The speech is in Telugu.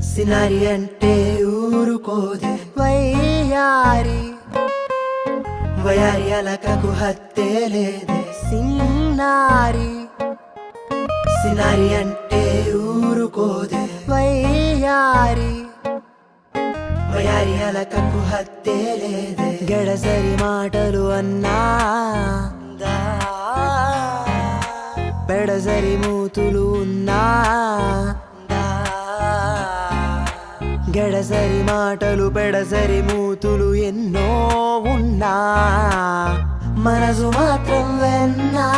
సినారి అంటే ఊరుకోదే వయ్యారి వయారి అలకకు హత్తే లేదే సిన్నారి సినారి అంటే ఊరుకోదే వయ్యారి వయారి అలకకు హత్తే లేదే గడసరి మాటలు అన్నా పెడసరి మూతులు ఉన్నా గడసరి మాటలు పెడసరి మూతులు ఎన్నో ఉన్నా మనసు మాత్రం వెన్నా